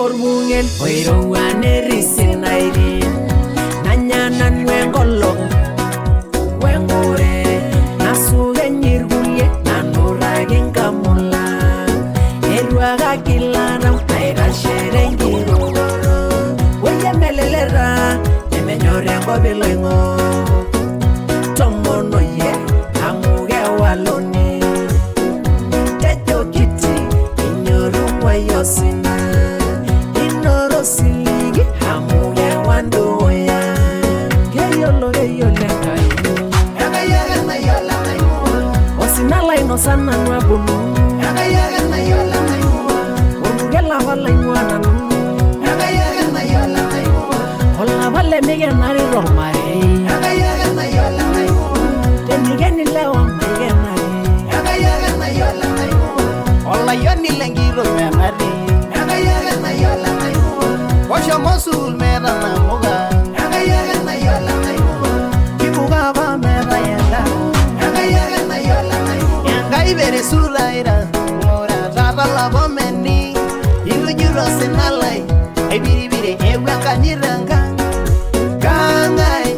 Orbungen oiro wanerisi nairi nanyana nwengolo wengure nasuge nyirguye nanurage nkamula erwaga kilara naira sherengiro oye melelera emenyore ngobilengo tomono ye amuge waloni tejo kiti inyoru mwayosina siligi hamuye wandoya geyolo kai agayaga na yola mai osinala inosana nwabunu agayaga na yola mai ogela wala inwana agayaga na yola mai hola vale mege nari romare agayaga na yola mai tenigeni lewa mege nari agayaga na yola mai hola yoni lengiro menari agayaga na yola mai Washa mosul mera na moga agayaga na yola mai kibuga ba mera yenda agayaga na yola mai yangai bere suraira mora tata la bomeni ilujuro senalai ebiribire ewa kaniranga kangai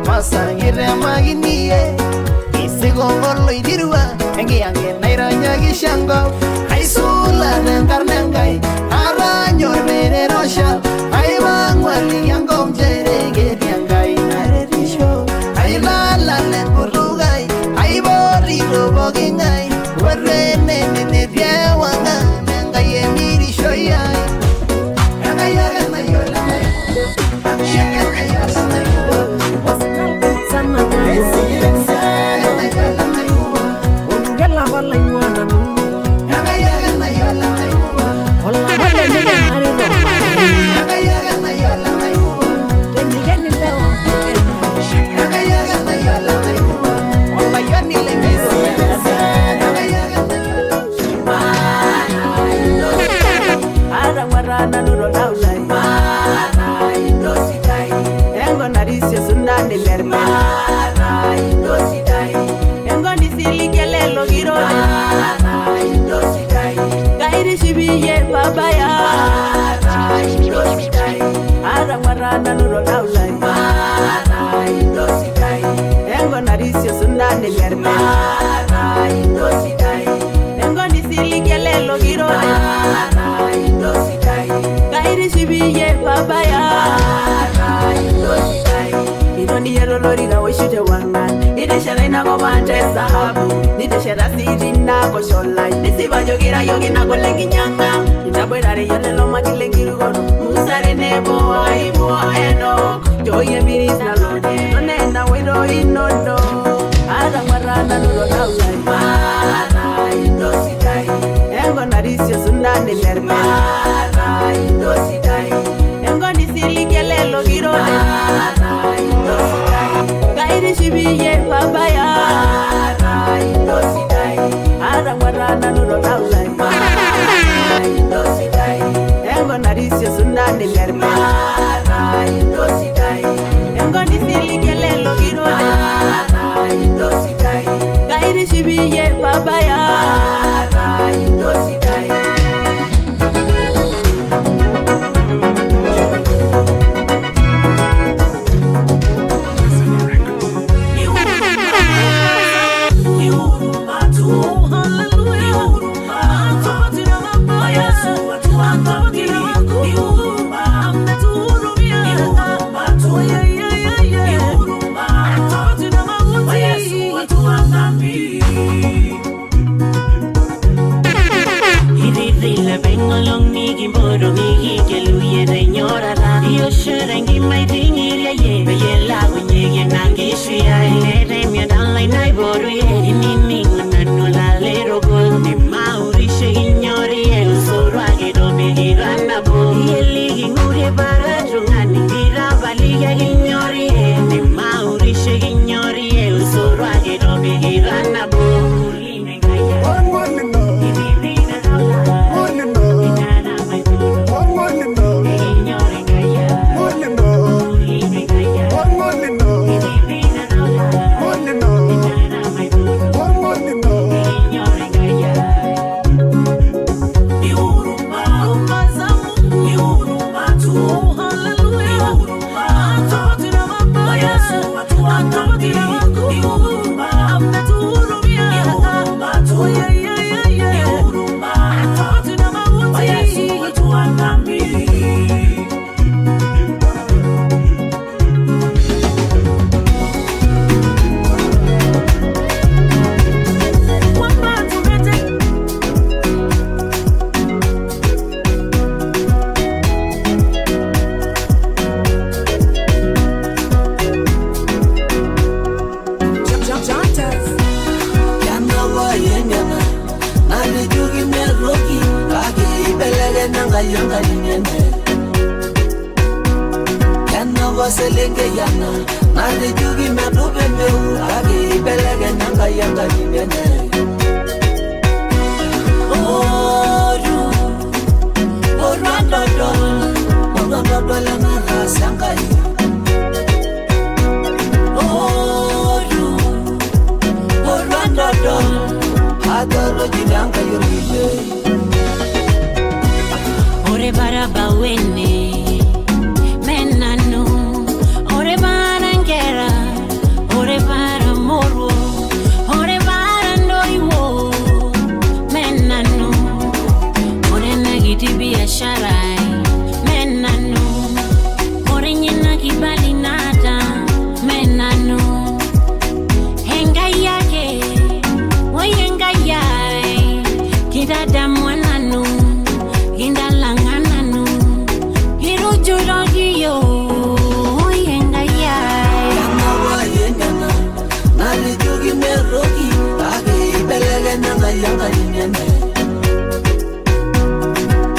masangire maginie isigongolo idirwa engiange nairanya gishango aisula nengarnengai aranyor bere rosha aibangwali yangom jerege yangai narerisho ailala le pulugai aibori robogingai warene ne diawanga mengai emirisho yai agayaga na yola mai agayaga na yola mai sana ongela wala inwana agayaga na yola mai hola vale mege nari agayaga na yola mai tenigeni lewa agayaga na yola mai hola yoni lengiro agayaga na yola ara warana nuro daulai indositai engo narisio sunani lerme indositai engo nisilikelelo giro indositai gairi shibiye babaya indositai ara warana nuro daulai indositai engo narisio sunani lerme indositai engo nisilikelelo giro indositai gairi shibiye babaya indositai ironi yerolori na wishute wangan ideshara inago bante sahabu nideshara siri nago sholai nisibajogira yogi nago lengi nyanga itabwerare yolelo magilengiru gono musare nebo aibu eno joye miris na lode nonenda wiro inondo ara marana nuro daulai indositai engo narisio sundani lerme indositai engo nisilikelelo girone indositai gairi shibiye babaya indositai ara marana nuro daulai indositai engo narisio sundani lerme indositai engo nisilikelelo girone indositai gairi shibiye babaya indositai Ignori el solo a que no me giran la voz. yanga linyene Yana waselenge yana Nade jugi medube meu Agi belege nanga yanga linyene Oru Orandodol Orandodol na rasanga yi Oru Orandodol Adoro jidanga yoriye Ore baraba wene menanu ore barangera ore bara moro ore bara ndoiwo menanu ore nagiti biashara menanu ore nyina kibali nata menanu henga yake oyenga yai kidada mwananu Indalangananu Hirujurogiyo Yenga yai Yana wa yengana Nali jugi merogi Agi belege nanga yanga linyene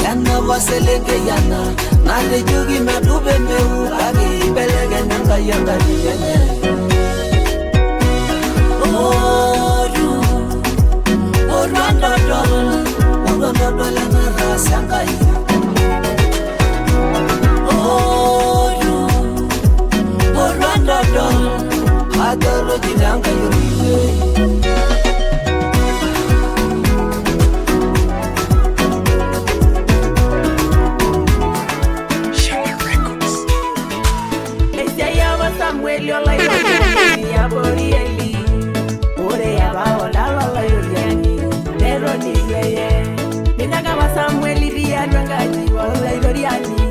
Yana wa selenge yana Nali jugi medube meu Agi belege nanga yanga linyene Oru Orandodol Orandodol na rasanga yi Oru Orandodol Adoro jidanga yoriye Samuel yola ya borieli ore ya baola la yoriani pero ni yeye ninaga wa Samuel dia ngangaji wala yoriani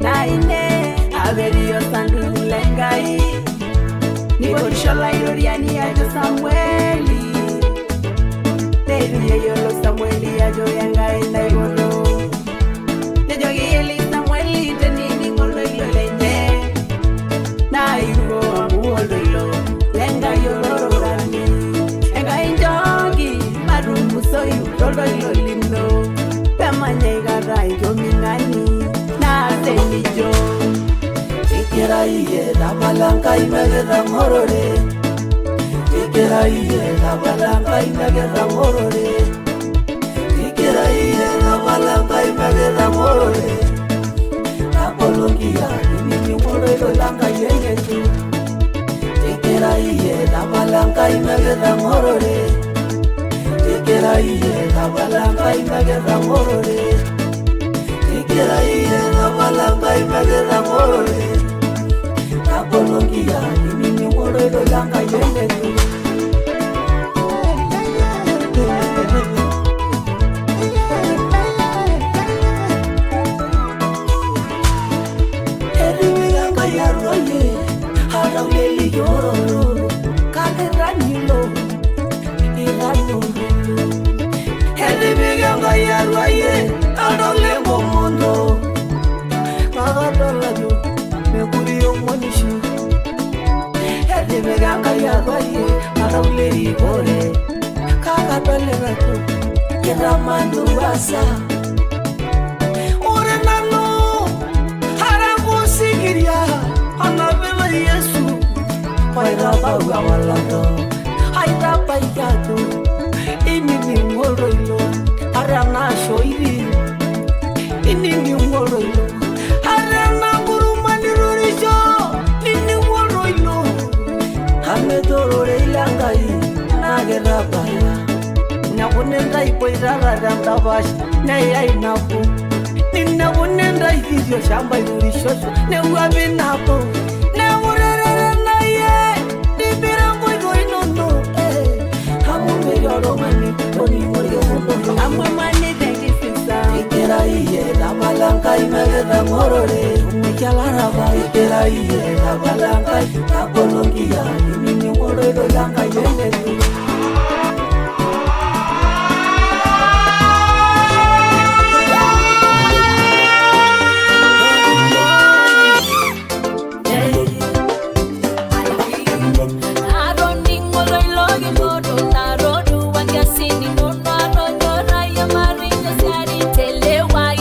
naine averio sandu lengai ni borishola yoriani ya Samuel pero yolo Samuel ya jo yangai ndai bolo ne jogi eli Samuel tenini ngolo yolene Naigo amuolo lenga yororani enga injogi marumu soyu rolo lolino pemanye garai dominani na senijo Ikera iye la balanga imegera morore Ikera iye la balanga imegera morore Ikera iye la balanga imegera morore Apologia imini mororo langa yengetu Ikera iye la balanga imegera morore Ikera iye la balanga imegera morore Ikera iye la balanga imegera morore Apologia imini mororo langa yengetu Harauleli yororo Kaneranilo Irano Hedibiganga yarwaye Araule momondo Kagadolayo Meguriyo monishu Hedibiganga yarwaye Araule igore Kagadolerato Iramandu wasa Ore nano Harago sigiria Anabela Yesu Paira bawa walado Haida paikado Inini ngoroilo Arana shoiri Inini ngoroilo Arana gurumanirurijo Nini ngoroilo Hamedorore ilangai Nagera baya Nakunenda ipoira radamtabash Nayai napu Nina kunenda ikizio shamba yurishosho Neuwabe napo Neurerere na ye Nibira mwito inono Hamume yoro mani Toni morio mundo Hamwe mani tengi sisa Ikera iye la balanga imegera morore Umekialaraba Ikera iye la balanga Apologia imini mororo langa yengetu Tele why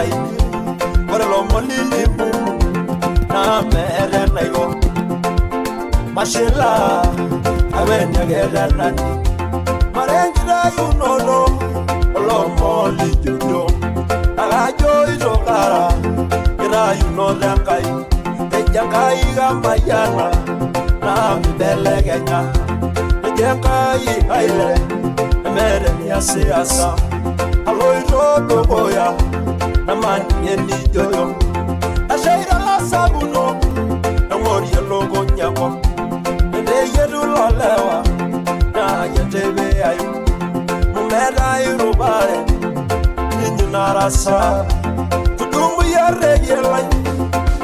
gaini ore lo molili bu na mere na yo mashela awenya gerani marengira yunono lo moli judo agajo izokara ira yuno dangai ejangai gamayana na belegenya ejangai aile mere ya siasa aloy rodo boya na manyeni jojo ashaira la sabuno ngori logo nyako ende yedu lolewa na yetebe ayu mumera irubare ninyu narasa tudumbu yare yelai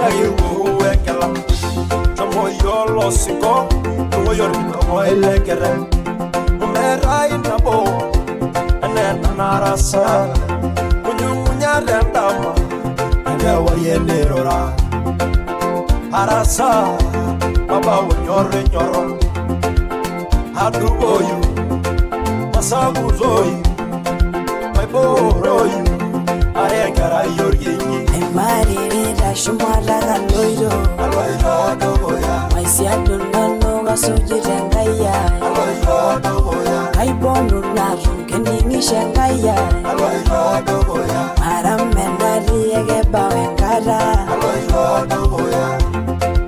yayu wekela tomo yolo siko tomo yoriko moelekere mumera inabo anena narasa munyumunya rendama adewa yenerora arasa baba wonyore nyoro aduboyu masaguzoyu maiboroyu arengara yoryenyi marire dashumala galoiro aloiro dogoya maisiadu nano gasujire ngaya aloiro dogoya kaibonu naru keningishe ngaya aloiro dogoya maramendari egebawe nkara aloiro dogoya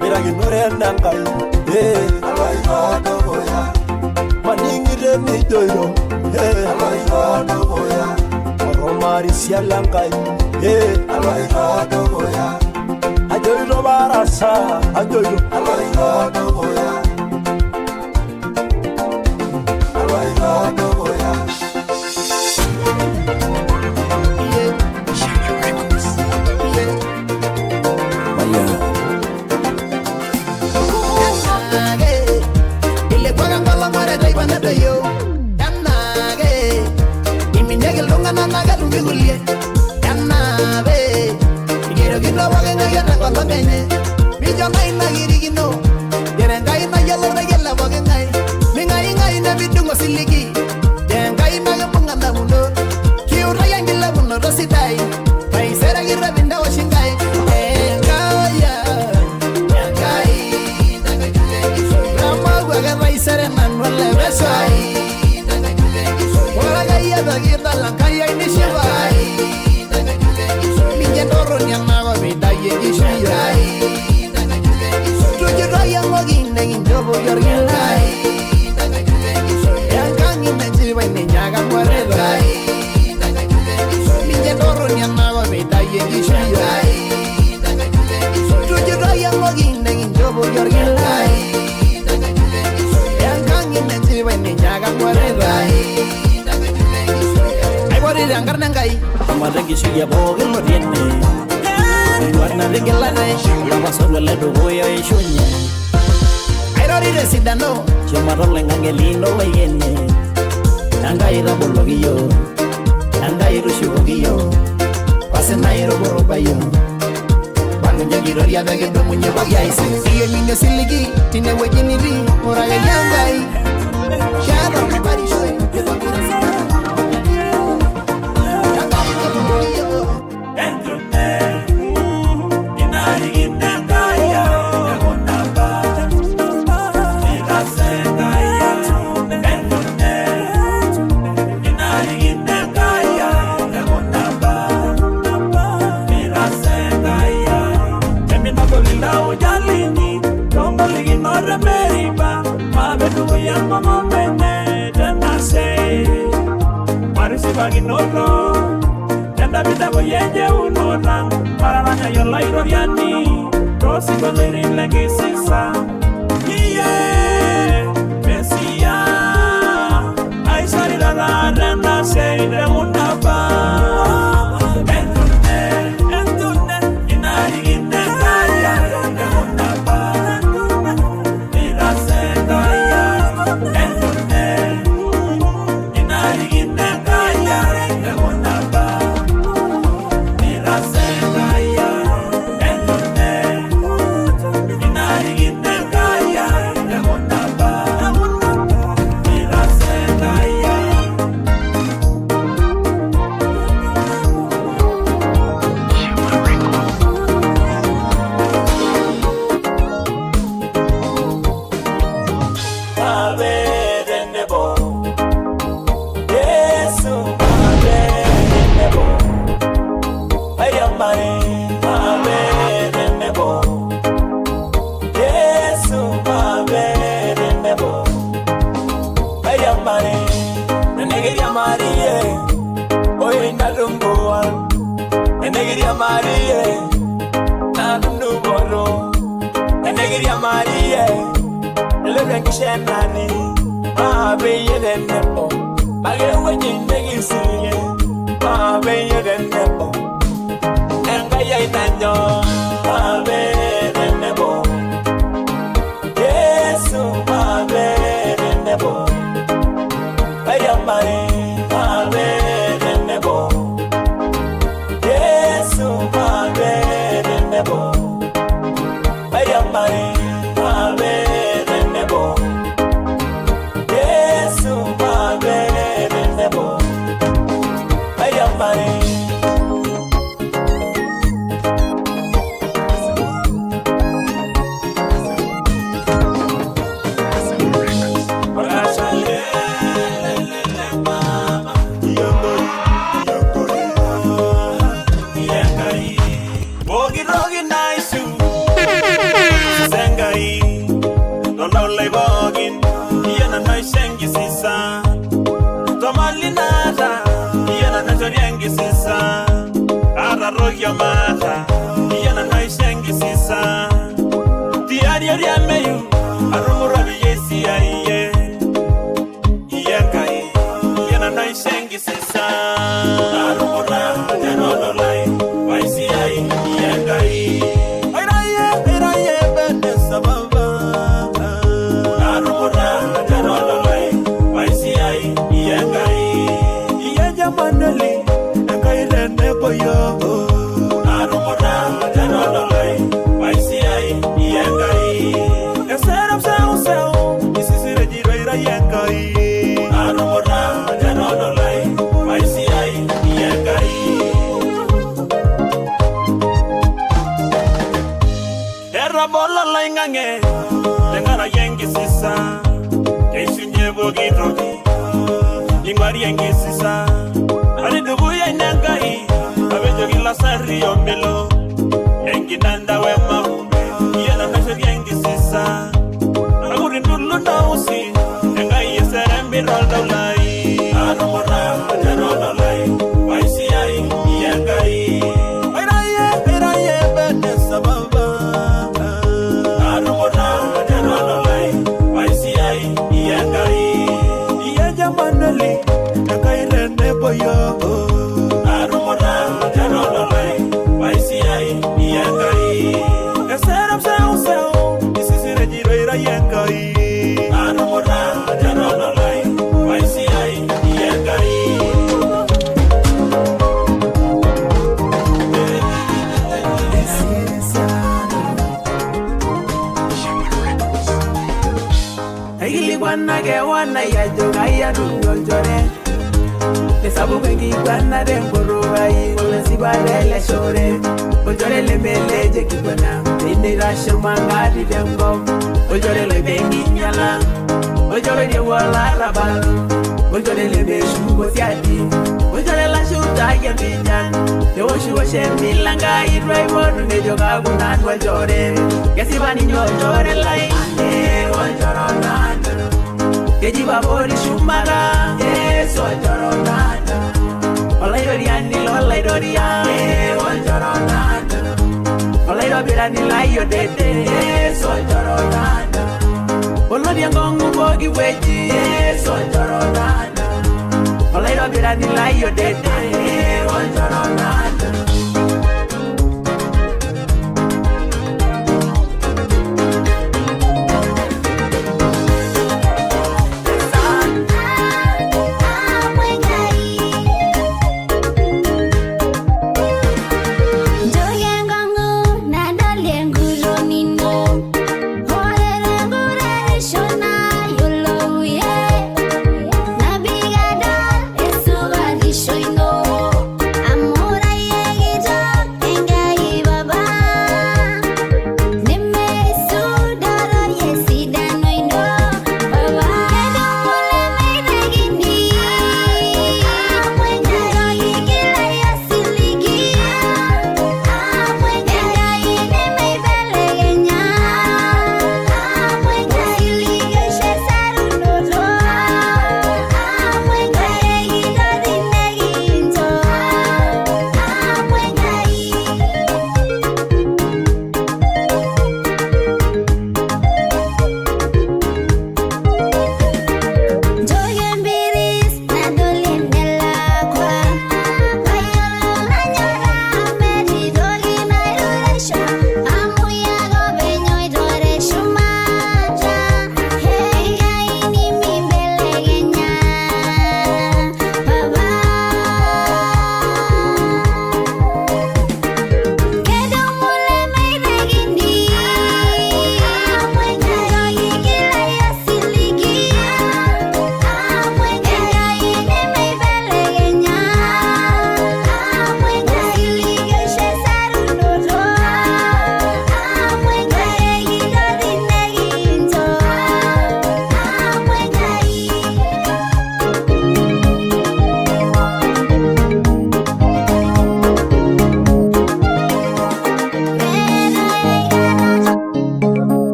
miraginore nangai aloiro dogoya maningire nidoyo aloiro dogoya oromari sialangai aloiro dogoya ajoiro barasa ajoiro aloiro dogoya aloiro dogoya yo yanage iminyege longa nanaga lungulie yanabe igero gino wagena yata kolongene mijo ngai na girigino yere ngai na yalla na yalla wagengai mingai ngai na bidungo siligi yere ngai na bunga na mundo kiura yangila mundo rosidai pai sera gira binda washingai ngaya yangai na gajulegi rama waga rai sera man wala besai wala gaya bagita la kaya inishiba minje doro nyamago bidaye gishiya tuje raya ngogine njobo yorgila yangangi menjiba ninyaga mwareda minje doro nyamago bidaye gishiya tuje raya ngogine njobo yorgila yangangi menjiba ninyaga mwareda ay bori dangar nangai Marengi suya bogel moriene Warna regela re La basura le dogoya e shunye ay rori residano Chamarole ngangelino weyene Nangai rabologiyo Nangai rushugogiyo Pasenairo borobayo Banu nyagirori adage domunye bagyaise Siye mine siligi tine wejiniri Moraga yangai Shado bari shoy Paginolo, tenda vida boyeje unoran, para ranya yola iroriani, rosi balirin lagi sisa. Iye, Mesia, ay salida la renda se de unaba. Entune, inari ginde kaya de unaba. Mira se kaya, entune, inari ginde Ayamare, Mabere Nebo. Yesu, Mabere Nebo. Ayamare, Negeria Marie, Oina Lumboa, Negeria Marie, Nanuboro, Negeria Marie, Levenkishenani, Mabere Nebo. Again, Negisiye, Mabere Nebo. Engaya Itanyo, Mabere Nebo. Yesu, Mabere Nebo. Ayamare, Mabere Nebo. Yesu, Mabere Nebo. Ayamare, Mabere Nebo. Yesu, Mabere Nebo. Ayamare. Yamata, Yana Naishangi Sisa, Diaria Meyu, Arumura Yesi, Yankai, Yana Naishangi Sisa, Arumura, Janolai, YCI, Yankai, Iraye, Benesababa, Arumura, Janolai, YCI, Yankai, Yajamanali, Yankai, Nepoyo. Bola laingange, tengara yengi sisa, kesunye bogi trogi, lingwari yengi sisa, ari dubu ya nangai, abejogi la sari omelo, yengi nanda we mahume, yena nasho yengi sisa, aguri dulu na usi, yengai yeserembi rolda ulai, anumora, janola lai, YCI, yengai, iraye, bende sababa. Wana ya jogaya dunjore Nesabu kengi kwana dengoro ai Ole sibale le shore Ojore le meleje kibana Ninde rasho mangadi dengo Ojore le bengi nyala Ojore de wala rabalu Ojore le beshu gosiati Ojore la shuta ya binyan Te woshu washe milanga idrai wodu ne joga gunan wajore Kesibani nyojore lai Ojoro nanda Kejiba bori shumaga, yes, Ojoronada. Olaidoriani, Olaidoria, Ojoronada. Olaidobirani, Layo Dede, yes, Ojoronada. Olodiangongu Bogi Weji, yes, Ojoronada. Olaidobirani, Layo Dede, Ojoronada. Amor ahí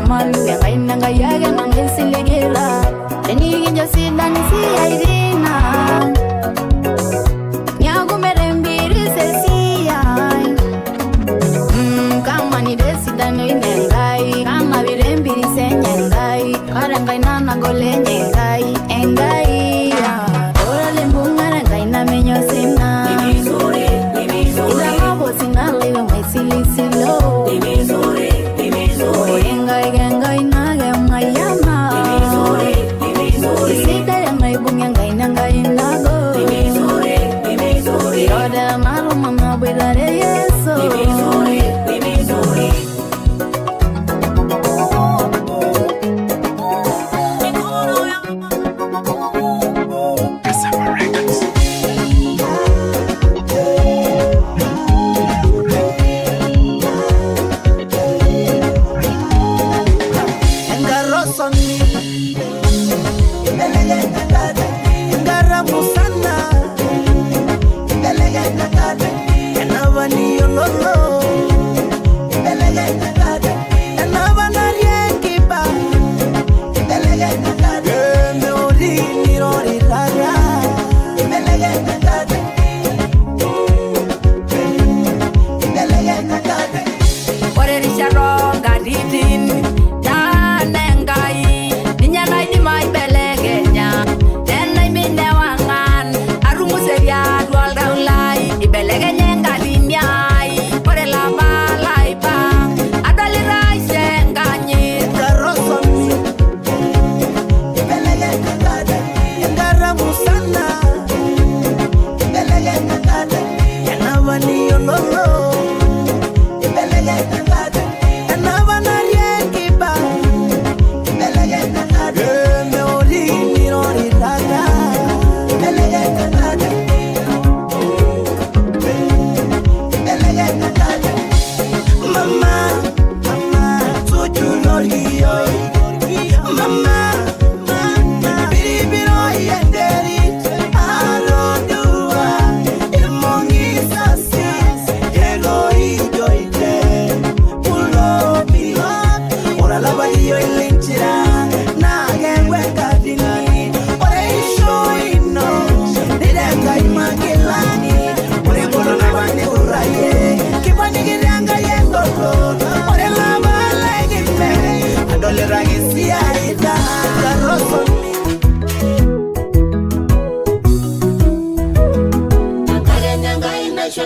malu ya kaina ngaya ga mangesilegela teni ginjo sidan si aidina nyago merembiri sesia kama ni desidan inengai kama virembiri senyengai karangai nana golenyengai engai ora lembunga ngai na menyo sina ila mabo sina leo mai silisilo engai engai na gemayama sida engai bunga ngai na ngai nago yoda malu mama bedare yeso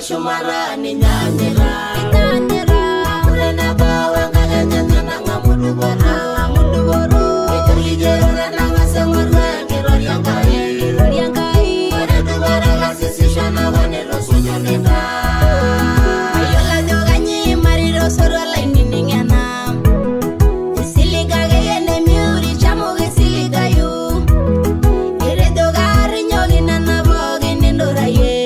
Shumara ni nyanyira Urena bawa ngaganyana ngamudu boru Ikurigera na ngasamurwa kirori yangai Urena bara gasisisha na wanero sunyonena Ayola joganyi mariro sorwa laini ningana Isiliga gayene miuri chamuge siliga yu Ire dogari nyogina na bogi nindora ye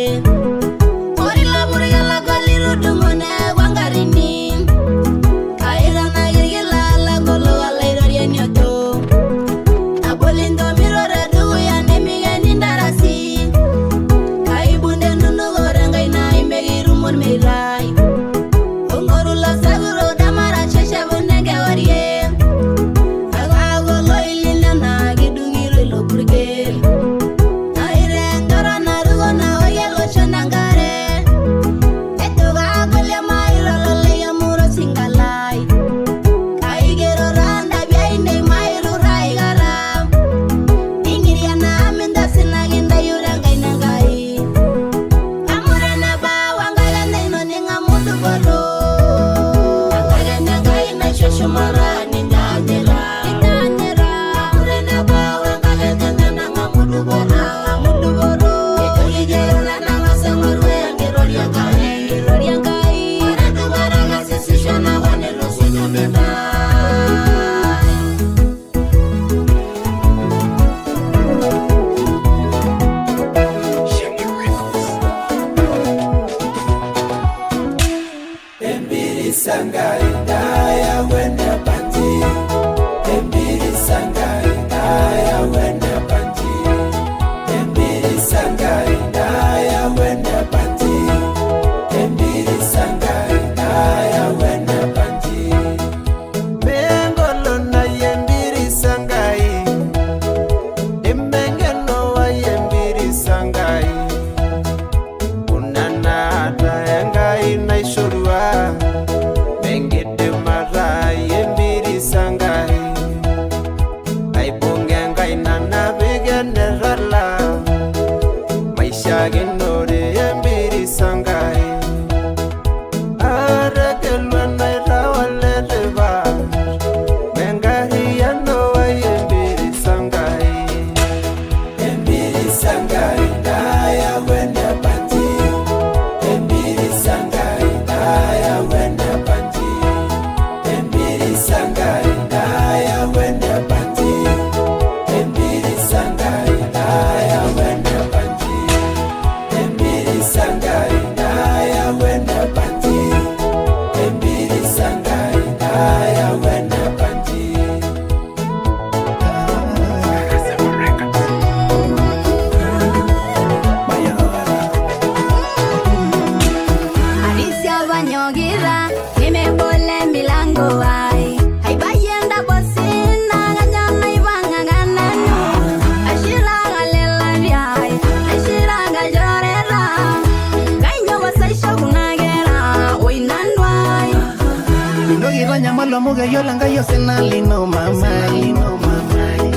Ilo muga yola nga yo senali no mamai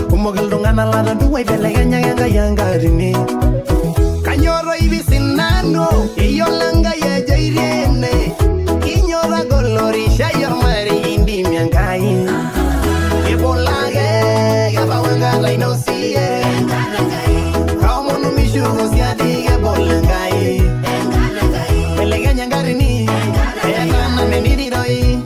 Umogel dungana lada duwa ibelega nyanga yanga rini Kanyoro ibisinano Iyola nga ya jairene Inyora golori shayor mari indi miangai Ibolage Gaba wanga la inosiye Kaumo numishugo siadi Ibolangai Belega nyanga rini Eyakana menidiroi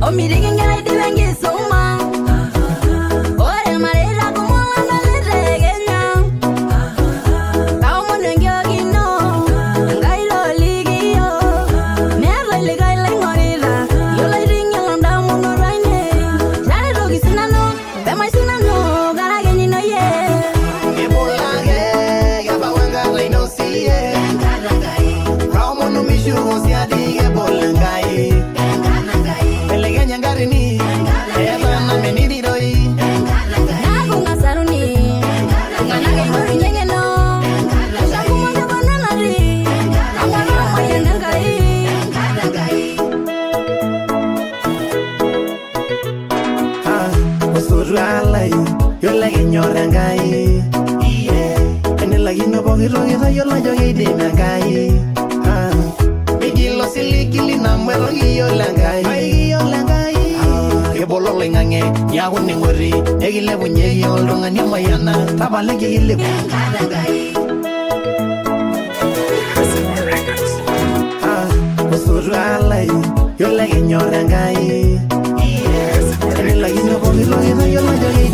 Omiringa divengi soma Ore marera kumolanda letegenya Kaumo nengyo gino Ngailo ligio Merle ligai laingorila Yola iringi landa muno raine Jare dogi sinano Pema sinano Gara geni no ye Ibolage Gaba wanga laino siye Kaumo numishugo siadi Ibolangai Nyangari Eyana menidiroi Nagunga saruni Nganage mori nyengeno Shakumanga bananari Amwana mayanangai Osuru alai Yolagi nyorangai Enelagi nyobogirogira yola jogi dinangai Migilo silikili namwerogi yolangai Bolo lengange ya woni ngori egile bunye yoldo ngani mayana tabale gile Osuru alai yola genyorangai Ene la ino bogilo ina yola jogi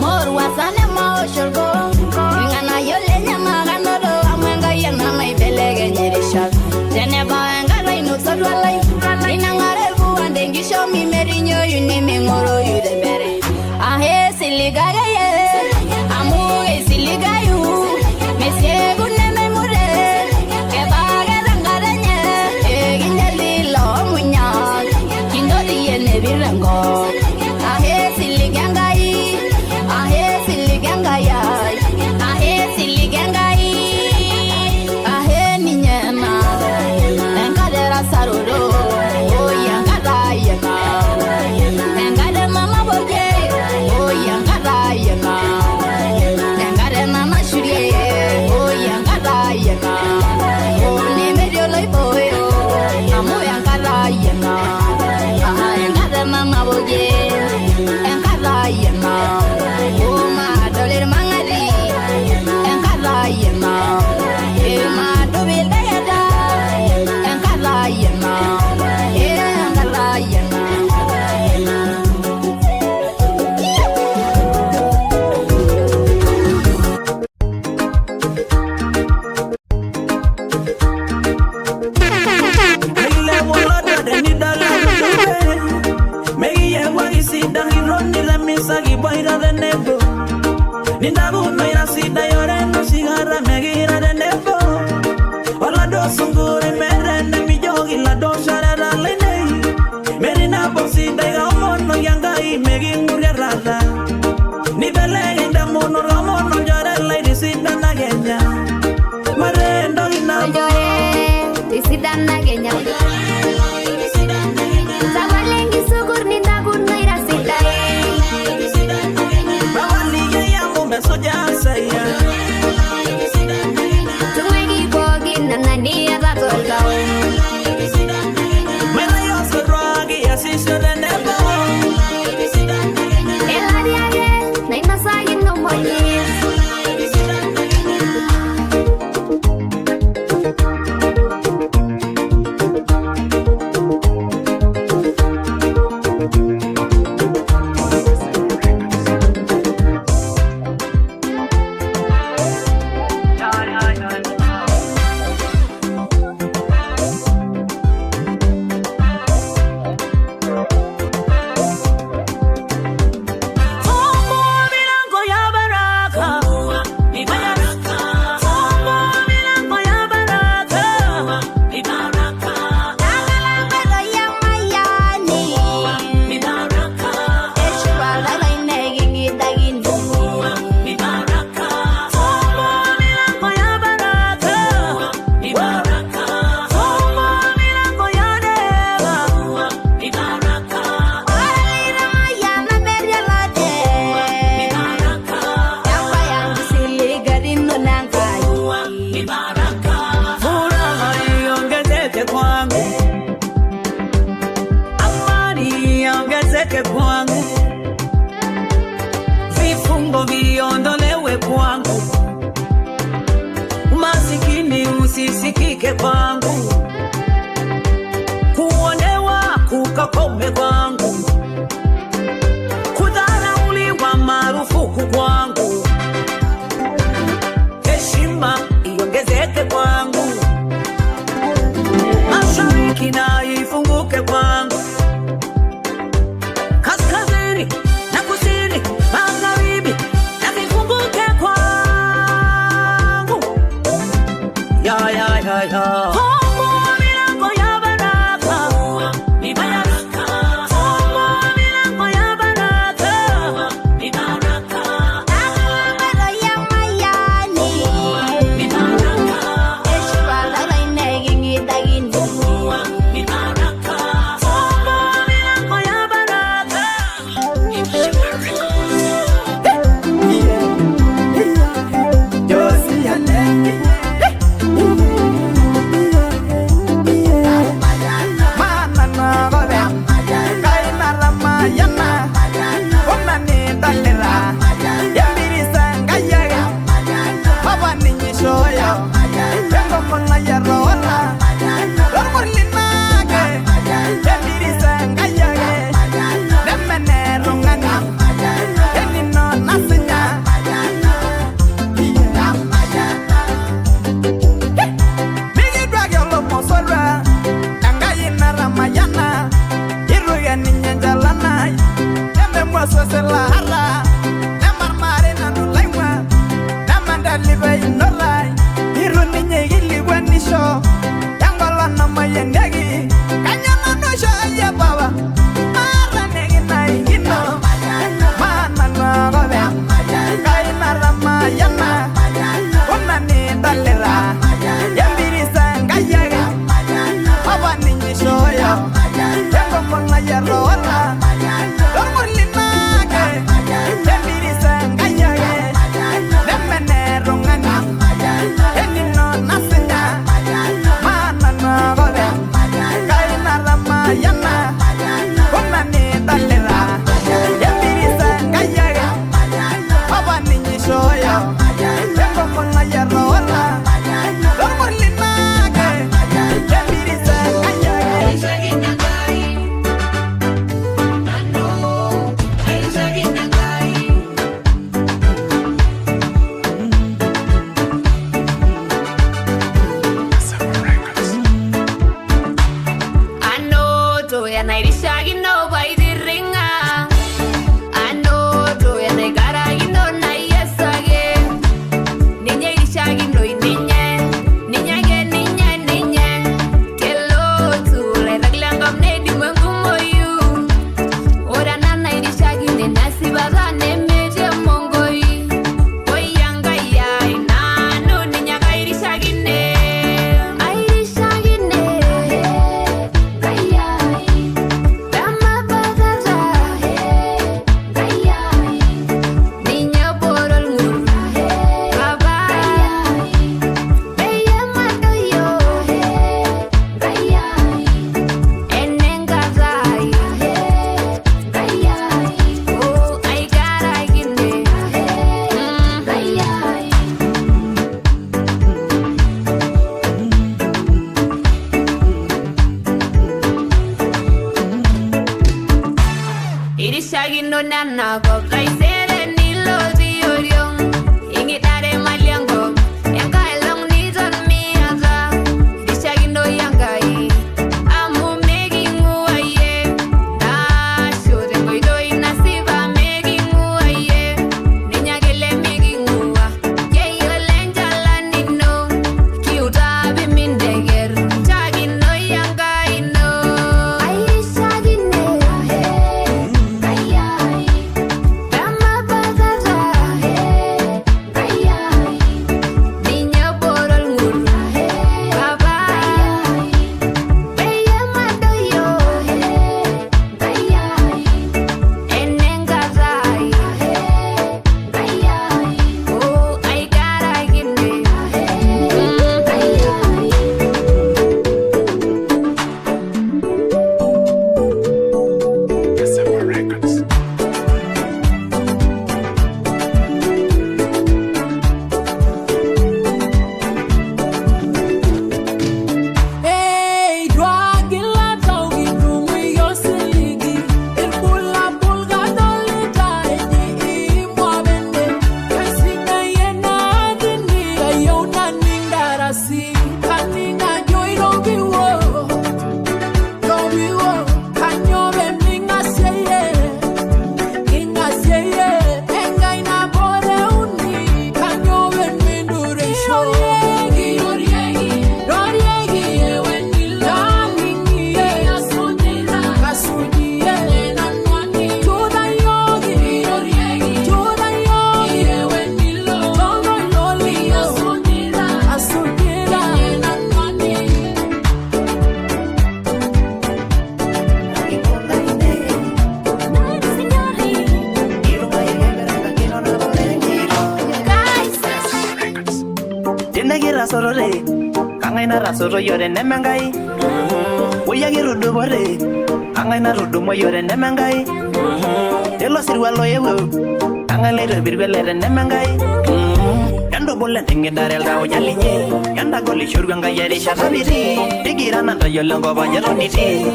Mor wasane ma oshorgo Ngana yole nyama ganoro Amwenga yana mai belege nyerishal Jene baenga rainu sorwalai Inangare buwandengi shomi merinyo Yuni mingoro yude bere Ahe siligaga ye Amuge siligayu Mesye gune memure Kebage rangarenye Eginye lilo munya Kindori ye nebirengo Ahe siligangai Ahe siligangai Ahe siligangai Ahe ninyena Enkadera saroro Oyankada yena Enkade mama boje Oyankada yena Enkade mama shurie Oyankada yena Oni medio loiboyo Amu yankada yena Enkade mama boje Enkada yena Oma doler mangari Enkada yena Ema dobil dayada Enkada yena Enkada yena Sagi boira de nebo Nindabu meira sida yoreno Sigara megira de nebo Ola do sungure merende Mi jogi la do sharara lene Merina bosida iga omono yangai Megi nguria rada Ni belege inda mono ramono Jare lady sida nagenya Marendo ina Jore, tisida nagenya Zawalengi sugur nindabu meira sida Soja kusikike kwangu, kuonewa kukakome kwangu, kudharauliwa marufuku kwangu, heshima iongezeke kwangu, mashariki na ifunguke kwangu, kaskazini na kusini, magharibi na vifunguke kwangu. Ya ya ya ya. rasorore kangai na rasoro yore nemengai oya girudu bore kangai na rudu mo yore nemengai elo sirwalo yewo kangai le birbele nemengai yando bolen tingidarel dawo nyalinye yanda goli shurga ngayere shabiri digira nanda yolongo banyero niti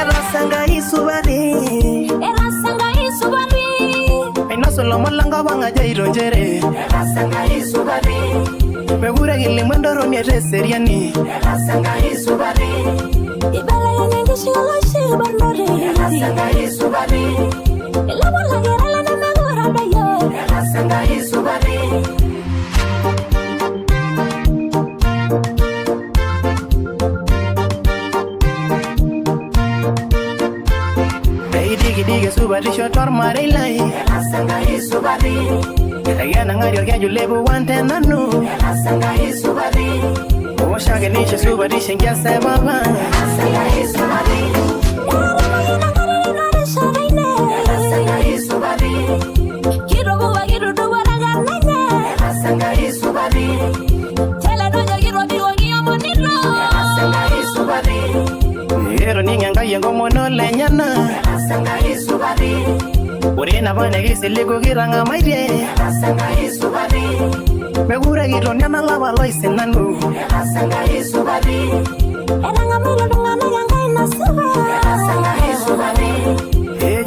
era sanga isubari ina solo malanga banga jairo jere era sanga isubari megura gili mandoro miete seriani era sanga isubari ibala yanenge shilo shibanore era sanga isubari elaba la gera la namagora dayo era sanga isubari Diga subari shotor marilai Rasanga isubari Ayana ngario kya julebu wante nanu Rasanga isubari Oshage nisha subari shengya sebaba Rasanga isubari Rasanga isubari Kirobu wa kirudu waraga nene Rasanga isubari Tela doja kirobi wangi omonilo Rasanga isubari Ero ninga yengo mono lenyana Rasanga isubari Urena bane gisiligo giranga maide Rasanga isubari Megura gironyana lava loisenanu Rasanga isubari Eranga milo dungana yanga inasuba Rasanga isubari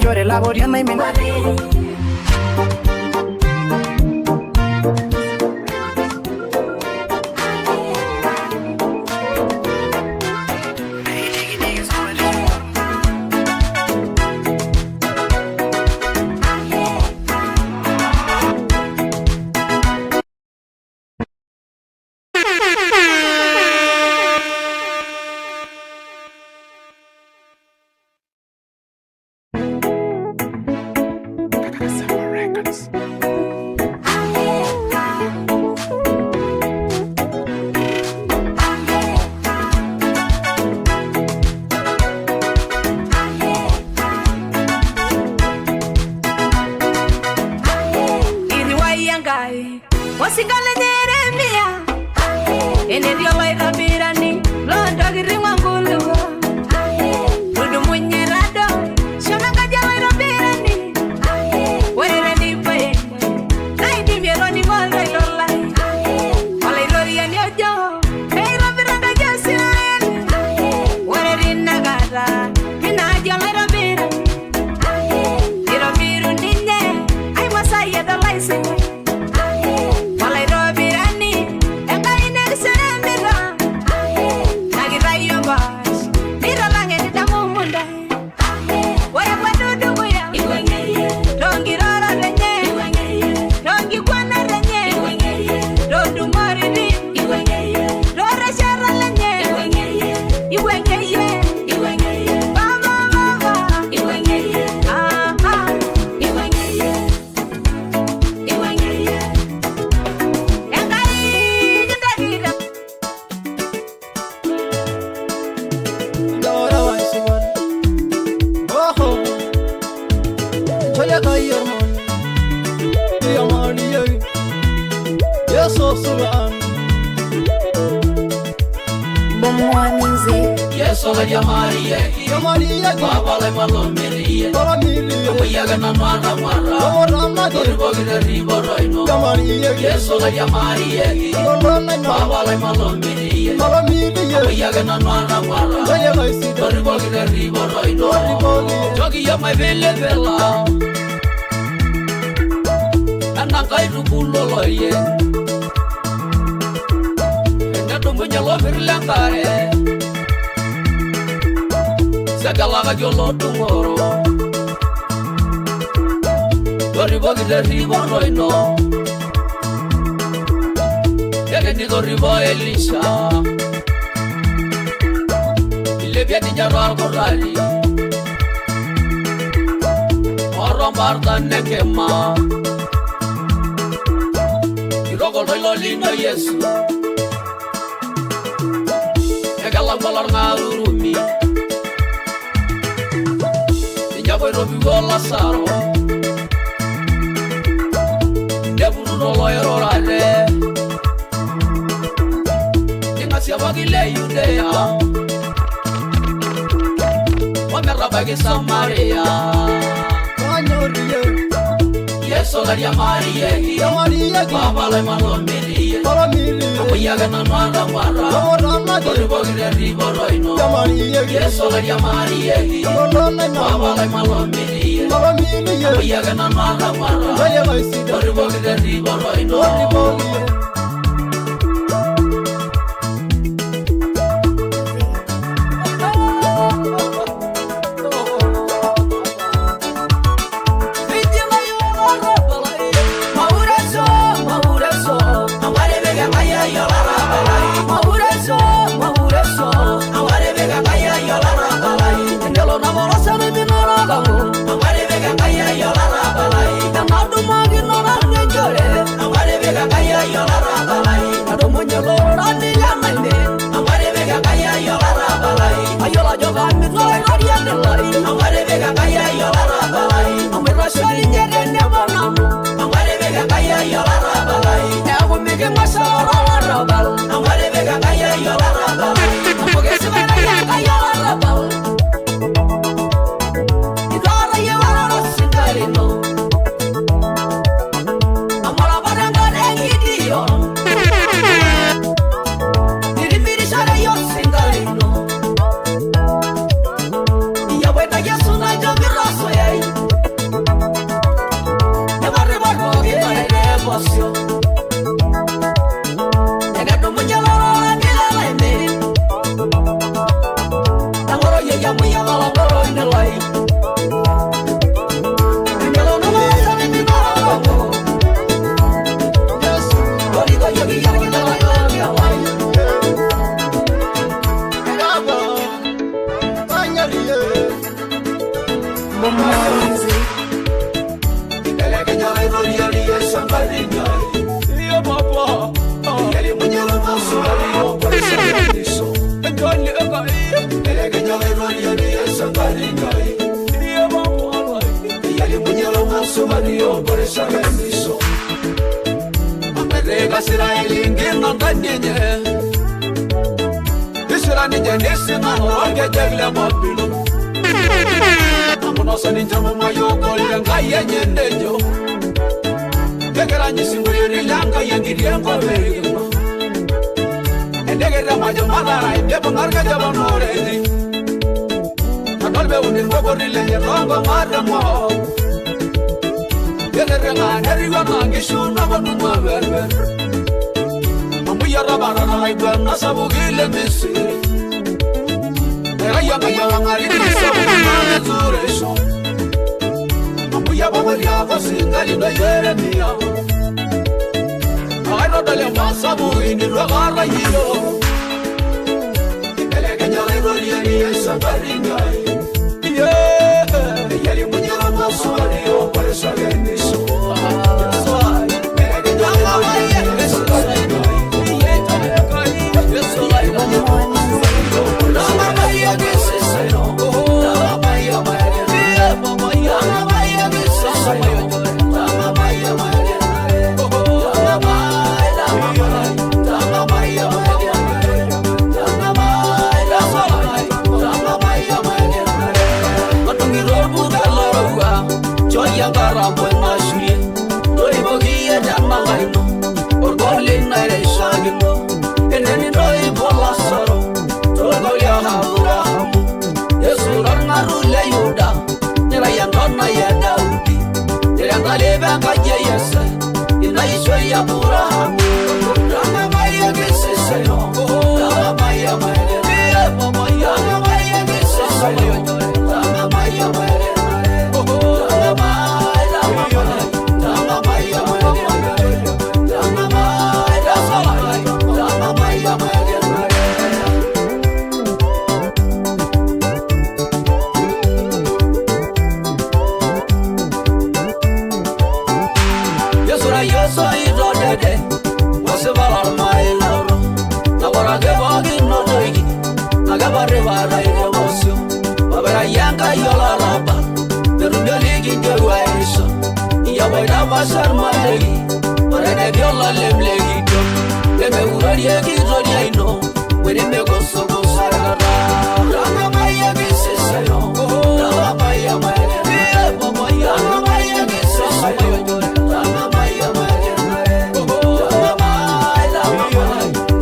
Jore laboriana imengari Sagalaga jolo tungoro Doribogi de ribo roino Yageni doribo Elisha Ilebia di jaro alkorari Orombarda nekema Irogol roilo lindo Yesu Yagalang balar ngarurumi Voy robigo Lazaro Deburu no lo erorare wagile Yudea wamerabagi Samaria Yeso garia Maria Babale malomiri Amuyaga na mara Toribogire riboroino Yeso garia Maria Babale malomiri Amuyaga na mara Toribogire riboroino pasar malegi, para que viola le bleguito, que me uraría que roría y no, Where me go so go sarara. Rama maya gise sayo. Rama maya maya. Rama maya gise sayo. Rama maya maya. Rama maya.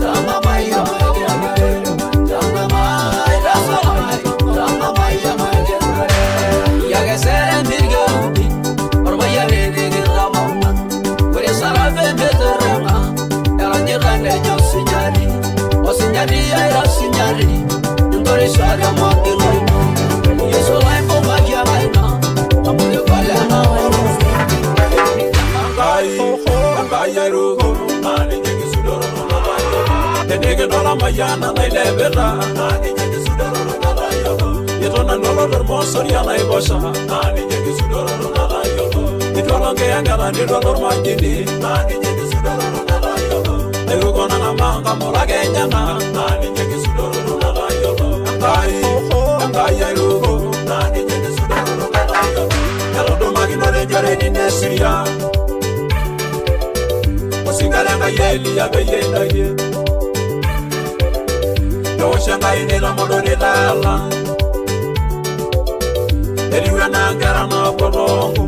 Rama maya maya. Rama maya. Rama maya maya. Ya que será mirgo. Por vaya de Rama. Where sara ve beterama. Ela nyerane yo sinyari. O sinyari era sinyari. Ndore shara makiro. Yeso lai po magia vaina. Amune vale na. Angai rugo ani nyeki sudoro na bayo. Tenege dola mayana na ilebera ani nyeki sudoro na bayo. Yetona nolo dormo soria na ibosha ani nyeki sudoro na bayo. Itolonge yangala ni dolor majini ani nyeki sudoro na bayo. Ayugo na manga mola genyana ani nyeki sudoro na bayo. Angai rugo ani nyeki sudoro na bayo. Yalo do magino le jare ni nesiria. Singalanga yeli ya beyenda ye. Yo shanga ine la modore lala. Eliwa na ngara na borongo.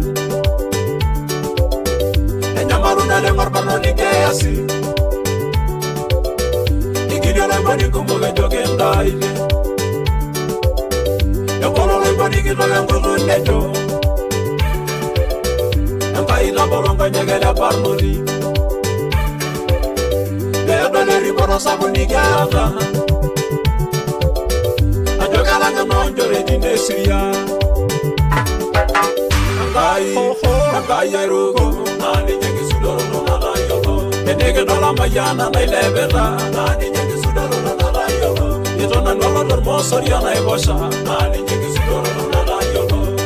Enyamaru na le marbano ni keasi. Ikidio le boni kumbuge jogenda ile. Yo bolo le boni kidoge nguzu nejo. Nka ila boronga nyegele parmuri. Bedoleri bono sabuni gata. Ajogala ngonjo redi nesiria. Angai rugo ani nyeki sudoro na layo. Enege dola mayana na ilebera ani nyeki sudoro na layo. Yetona nolo dormo soria na ibosha ani nyeki sudoro na layo.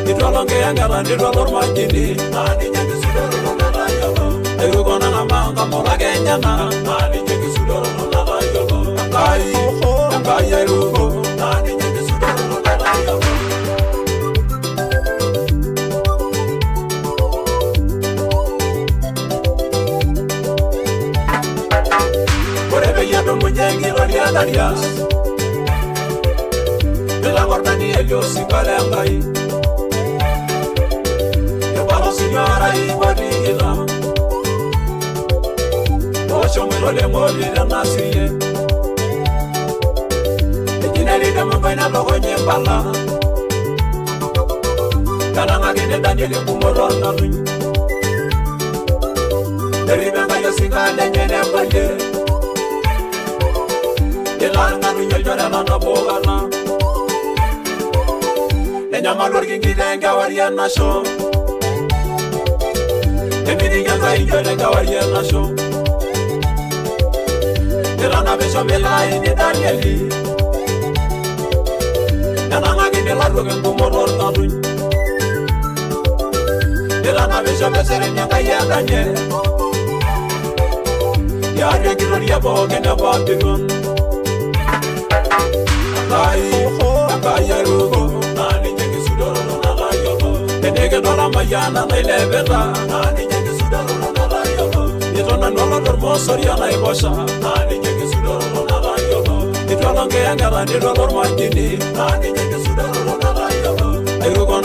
Itolonge yangala ni dolor majini ani nyeki sudoro na layo. Ayugo na manga mola genyana ani nyeki sudoro na layo. Angai rugo ani nyeki sudoro na layo. Yado munyengi roli adarias. Ela guardani elio si kalengai. Yo balo signora I wadila. Ocho melo le moli da nasiye. Ejineli da mbaina logo nyembala. Kalanga gine Daniel kumoro na lunyi. Deribenga yo sikale nyene bande. Elanga runyel jora na bogana. Enyama lorgi ngilenga wariana show. Emiriga ngilenga wariana show. Elana besho melai ni Danieli. Elana gine la roge kumoro na lunyi. Elana besho besere nyanga ya Daniel. Ya regilori ya boge na Babylon. Angai rugo ani nyeki sudoro na layo. Enege dola mayana na ilebera ani nyeki sudoro na layo. Yetona nolo dormo soria na ibosha ani nyeki sudoro na layo. Itolonge yangala ni dolor majini ani nyeki sudoro na layo. Ayugo